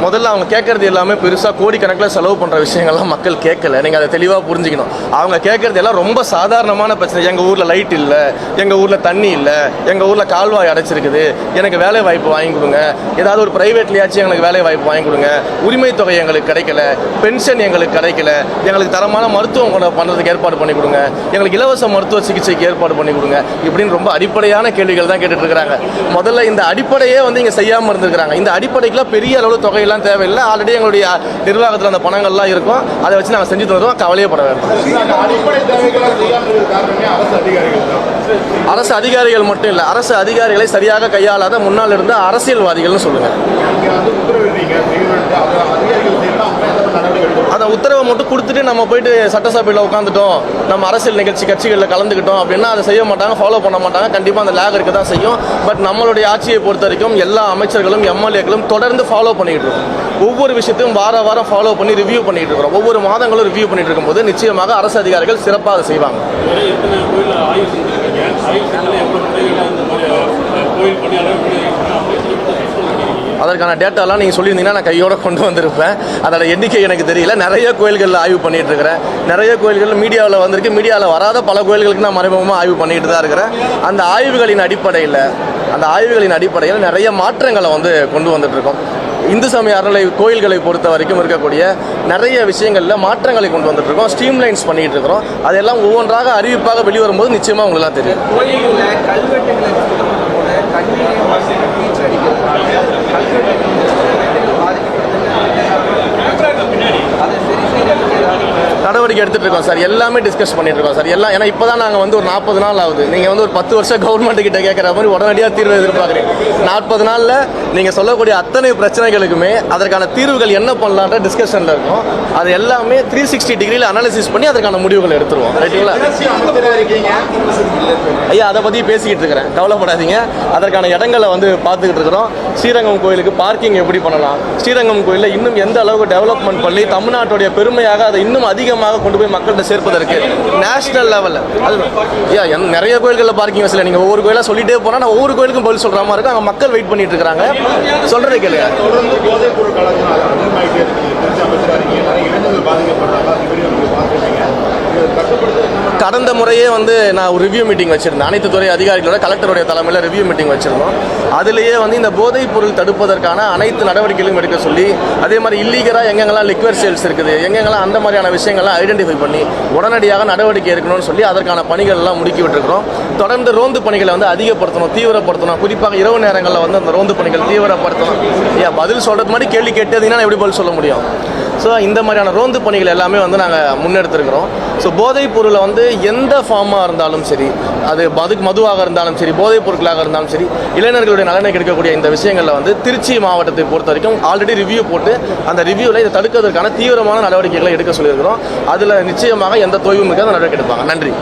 முதல்ல அவங்க கேட்குறது எல்லாமே பெருசாக கோடிக்கணக்கில் செலவு பண்ணுற விஷயங்கள்லாம் மக்கள் கேட்கல. நீங்கள் அதை தெளிவாக புரிஞ்சுக்கணும். அவங்க கேட்குறது எல்லாம் ரொம்ப சாதாரணமான பிரச்சனை. எங்கள் ஊரில் லைட் இல்லை, எங்கள் ஊரில் தண்ணி இல்லை, எங்கள் ஊரில் கால்வாய் அடைச்சிருக்குது, எனக்கு வேலை வாய்ப்பு வாங்கி கொடுங்க, ஏதாவது ஒரு ப்ரைவேட்லையாச்சும் எங்களுக்கு வேலை வாய்ப்பு வாங்கி கொடுங்க, உரிமை தொகை எங்களுக்கு கிடைக்கல, பென்ஷன் எங்களுக்கு கிடைக்கல, எங்களுக்கு தரமான மருத்துவம் பண்ணுறதுக்கு ஏற்பாடு பண்ணி கொடுங்க, எங்களுக்கு இலவச மருத்துவ சிகிச்சைக்கு ஏற்பாடு பண்ணி கொடுங்க, இப்படின்னு ரொம்ப அடிப்படையான கேள்விகள் தான் கேட்டுட்டு இருக்கிறாங்க. முதல்ல இந்த அடிப்படையே வந்து இங்கே செய்யாமல் இருந்திருக்கிறாங்க. இந்த அடிப்படைக்கெல்லாம் பெரிய அளவு தொகையெல்லாம் தேவையில்லை. ஆல்ரெடி எங்களுடைய நிர்வாகத்தில் அந்த பணங்கள்லாம் இருக்கும், அதை வச்சு நாங்கள் செஞ்சு தருவோம், கவலையே பட வேண்டாம். அரசு அதிகாரிகள் மட்டும் இல்லை, அரசு அதிகாரிகளை சரியாக கையாளாத முன்னால் இருந்த அரசியல்வாதிகள்னு சொல்லுங்கள். அந்த உத்தரவை மட்டும் கொடுத்துட்டு நம்ம போயிட்டு சட்டசபையில் உட்காந்துட்டோம், நம்ம அரசியல் நிகழ்ச்சி கட்சிகளில் கலந்துக்கிட்டோம் அப்படின்னா அதை செய்ய மாட்டாங்க, ஃபாலோ பண்ண மாட்டாங்க. கண்டிப்பாக அந்த லேக் இருக்க தான் செய்யும். பட் நம்மளுடைய ஆட்சியை பொறுத்த வரைக்கும் எல்லா அமைச்சர்களும் எம்எல்ஏக்களும் தொடர்ந்து ஃபாலோ பண்ணிகிட்டு இருக்கோம். ஒவ்வொரு விஷயத்தையும் வாரம் ஃபாலோ பண்ணி ரிவ்யூ பண்ணிட்டு இருக்கிறோம். ஒவ்வொரு மாதங்களும் ரிவ்யூ பண்ணிட்டு இருக்கும்போது நிச்சயமாக அரசு அதிகாரிகள் சிறப்பாக செய்வாங்க. அதற்கான டேட்டாலாம் நீங்கள் சொல்லியிருந்தீங்கன்னா நான் கையோடு கொண்டு வந்திருப்பேன். அதோட எண்ணிக்கை எனக்கு தெரியல. நிறைய கோயில்களில் ஆய்வு பண்ணிகிட்டு இருக்கிறேன். நிறைய கோயில்கள் மீடியாவில் வந்திருக்கு. மீடியாவில் வராத பல கோயில்களுக்கு நான் மறைமுகமாக ஆய்வு பண்ணிட்டு தான் இருக்கிறேன். அந்த ஆய்வுகளின் அடிப்படையில் நிறைய மாற்றங்களை வந்து கொண்டு வந்துட்டுருக்கோம். இந்து சமய அறநிலை கோயில்களை பொறுத்த வரைக்கும் இருக்கக்கூடிய நிறைய விஷயங்களில் மாற்றங்களை கொண்டு வந்துட்டுருக்கோம். ஸ்ட்ரீம்லைன்ஸ் பண்ணிகிட்டு இருக்கிறோம். அதெல்லாம் ஒவ்வொன்றாக அறிவிப்பாக வெளிவரும்போது நிச்சயமாக உங்களுக்குலாம் தெரியும். நடவடிக்கை எடுத்துகிட்டு இருக்கோம் சார். எல்லாமே டிஸ்கஸ் பண்ணிட்டு இருக்கோம் சார். எல்லாம் ஏன்னா இப்போ தான் நாங்கள் வந்து ஒரு 40 நாள் ஆகுது. நீங்கள் வந்து ஒரு 10 வருஷம் கவர்மெண்ட் கிட்ட கேட்குற மாதிரி உடனடியாக தீர்வு எதிர்பார்க்குறீங்க. 40 நாளில் நீங்கள் சொல்லக்கூடிய அத்தனை பிரச்சனைகளுக்குமே அதற்கான தீர்வுகள் என்ன பண்ணலான்ற டிஸ்கஷனில் இருக்கும். அது எல்லாமே 360 டிகிரியில் அனாலிசிஸ் பண்ணி அதற்கான முடிவுகள் எடுத்துருவோம். ரைட்டுங்களா ஐயா? அதை பற்றி பேசிக்கிட்டு இருக்கிறேன், கவலைப்படாதீங்க. அதற்கான இடங்களை வந்து பார்த்துக்கிட்டு இருக்கிறோம். ஸ்ரீரங்கம் கோயிலுக்கு பார்க்கிங் எப்படி பண்ணலாம், ஸ்ரீரங்கம் கோயிலில் இன்னும் எந்த அளவுக்கு டெவலப்மெண்ட் பண்ணி தமிழ்நாட்டுடைய பெருமையாக அதை இன்னும் அதிகமாக கொண்டு போய் மக்கள்கிட்ட சேர்ப்பதற்கு நேஷனல் லெவலில் அது நிறைய கோயில்களில் பார்க்கிங் வசதி. நீங்கள் ஒவ்வொரு கோயிலாக சொல்லிட்டே போனால் நான் ஒவ்வொரு கோயிலுக்கும் பதில் சொல்கிற மாதிரி இருக்கும். அங்கே மக்கள் வெயிட் பண்ணிட்டு இருக்கிறாங்க. சொல்கிறதே கேளுங்க. கடந்த முறையே வந்து நான் ஒரு ரிவ்யூ மீட்டிங் வச்சுருந்தேன். அனைத்து துறை அதிகாரிகளோட கலெக்டருடைய தலைமையில் ரிவ்யூ மீட்டிங் வச்சுருந்தோம். அதிலேயே வந்து இந்த போதைப் பொருள் தடுப்பதற்கான அனைத்து நடவடிக்கைகளும் எடுக்க சொல்லி, அதே மாதிரி இல்லீகலாக எங்கெங்கெல்லாம் லிக்வர் சேல்ஸ் இருக்குது, எங்கெங்கெல்லாம் அந்த மாதிரியான விஷயங்கள்லாம் ஐடென்டிஃபை பண்ணி உடனடியாக நடவடிக்கை எடுக்கணும்னு சொல்லி அதற்கான பணிகள் எல்லாம் முடுக்கி விட்டுருக்கிறோம். தொடர்ந்து ரோந்து பணிகளை வந்து அதிகப்படுத்தணும், தீவிரப்படுத்தணும். குறிப்பாக இரவு நேரங்களில் வந்து அந்த ரோந்து பணிகள் தீவிரப்படுத்தணும். பதில் சொல்கிறது மாதிரி கேள்வி கேட்டதுன்னா எப்படி பதில் சொல்ல முடியும்? ஸோ இந்த மாதிரியான ரோந்து பணிகள் எல்லாமே வந்து நாங்கள் முன்னெடுத்துருக்கிறோம். ஸோ போதைப் பொருளை வந்து எந்த ஃபார்மாக இருந்தாலும் சரி, அது மதுவாக இருந்தாலும் சரி, போதைப் பொருட்களாக இருந்தாலும் சரி, இளைஞர்களுடைய நலனை கெடுக்கக்கூடிய இந்த விஷயங்களில் வந்து திருச்சி மாவட்டத்தை பொறுத்த வரைக்கும் ஆல்ரெடி ரிவ்யூ போட்டு அந்த ரிவ்யூவில் இதை தடுக்கிறதுக்கான தீவிரமான நடவடிக்கைகளை எடுக்க சொல்லியிருக்கிறோம். அதில் நிச்சயமாக எந்த தொய்வும் இருக்காத நடவடிக்கை எடுப்பாங்க. நன்றி.